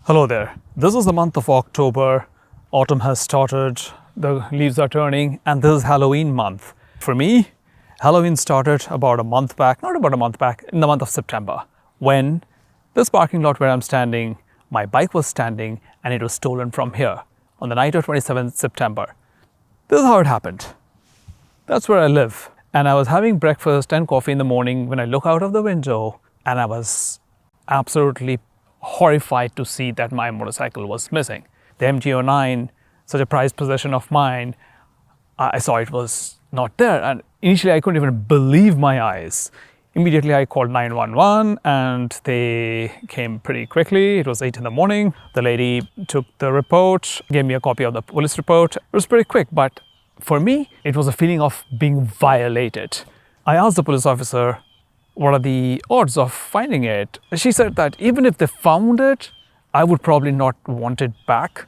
Hello there. This is the month of October. Autumn has started, the leaves are turning, and this is Halloween month. For me, Halloween started about a month back, not about a month back, in the month of September, when this parking lot where I'm standing, my bike was standing and it was stolen from here on the night of 27th September. This is how it happened. That's where I live. And I was having breakfast and coffee in the morning when I look out of the window, and I was absolutely horrified to see that my motorcycle was missing. The MT09, such a prized possession of mine, I saw it was not there, and initially I couldn't even believe my eyes. Immediately I called 911 and they came pretty quickly. It was 8 in the morning. The lady took the report, gave me a copy of the police report. It was pretty quick, but for me, it was a feeling of being violated. I asked the police officer, what are the odds of finding it? She said that even if they found it, I would probably not want it back.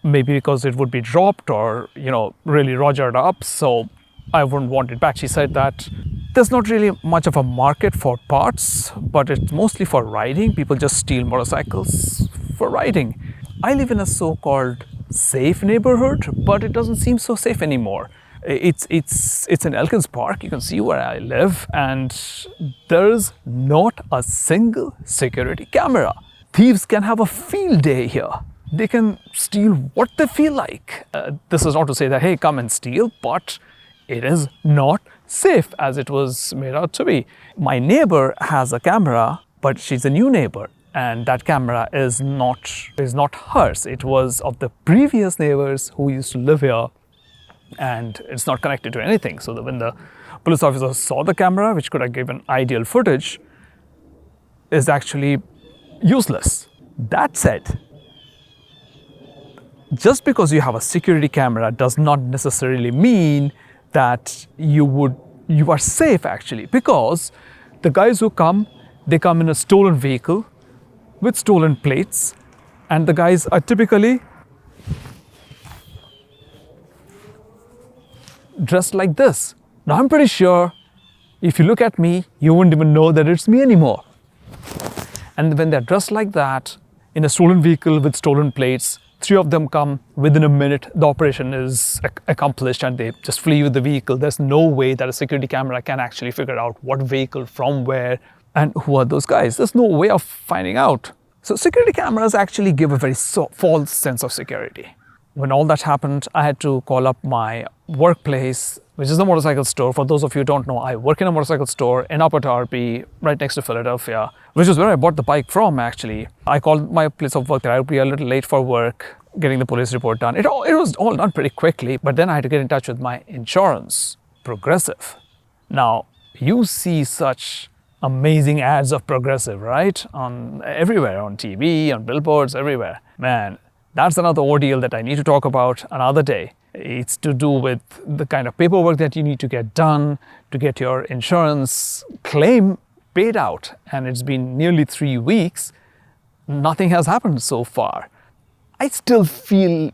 Maybe because it would be dropped or, really rogered up, so I wouldn't want it back. She said that there's not really much of a market for parts, but it's mostly for riding. People just steal motorcycles for riding. I live in a so-called safe neighborhood, but it doesn't seem so safe anymore. It's in Elkins Park. You can see where I live, and there's not a single security camera. Thieves can have a field day here. They can steal what they feel like. This is not to say that, hey, come and steal, but it is not safe as it was made out to be. My neighbor has a camera, but she's a new neighbor, and that camera is not hers. It was of the previous neighbors who used to live here, and it's not connected to anything. So that when the police officer saw the camera, which could have given ideal footage, is actually useless. That said, just because you have a security camera does not necessarily mean that you are safe actually, because the guys who come, they come in a stolen vehicle with stolen plates, and the guys are typically dressed like this. Now I'm pretty sure if you look at me, you wouldn't even know that it's me anymore. And when they're dressed like that, in a stolen vehicle with stolen plates, 3 of them come within a minute, the operation is accomplished and they just flee with the vehicle. There's no way that a security camera can actually figure out what vehicle, from where, and who are those guys. There's no way of finding out. So security cameras actually give a very false sense of security. When all that happened, I had to call up my workplace, which is the motorcycle store. For those of you who don't know, I work in a motorcycle store in Upper Tarpey, right next to Philadelphia, which is where I bought the bike from, actually. I called my place of work there. I would be a little late for work, getting the police report done. It was all done pretty quickly, but then I had to get in touch with my insurance, Progressive. Now, you see such amazing ads of Progressive, right? Everywhere, on TV, on billboards, everywhere. Man, that's another ordeal that I need to talk about another day. It's to do with the kind of paperwork that you need to get done to get your insurance claim paid out. And it's been nearly 3 weeks. Nothing has happened so far. I still feel,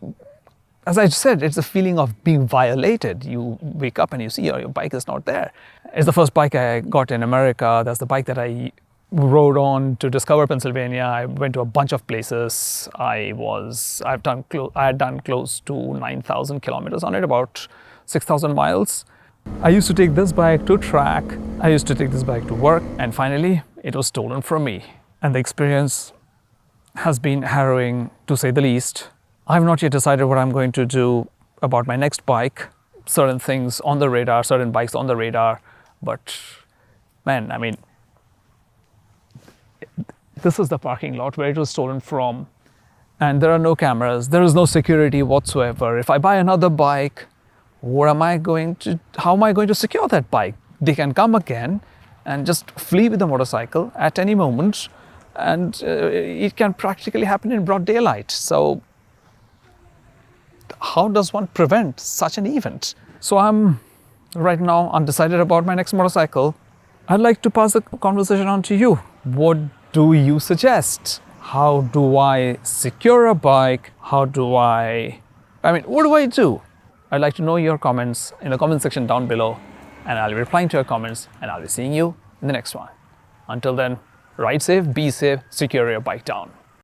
as I said, it's a feeling of being violated. You wake up and you see your bike is not there. It's the first bike I got in America. That's the bike that I rode on to discover Pennsylvania. I went to a bunch of places. I had done close to 9,000 kilometers on it, about 6,000 miles. I used to take this bike to track. I used to take this bike to work, and finally it was stolen from me. And the experience has been harrowing, to say the least. I've not yet decided what I'm going to do about my next bike. Certain things on the radar, certain bikes on the radar, but man, I mean, this is the parking lot where it was stolen from, and there are no cameras, there is no security whatsoever. If I buy another bike, how am I going to secure that bike? They can come again and just flee with the motorcycle at any moment, and it can practically happen in broad daylight. So how does one prevent such an event? So I'm right now undecided about my next motorcycle. I'd like to pass the conversation on to you. What do you suggest? How do I secure a bike? What do I do? I'd like to know your comments in the comment section down below, and I'll be replying to your comments, and I'll be seeing you in the next one. Until then, ride safe, be safe, secure your bike down.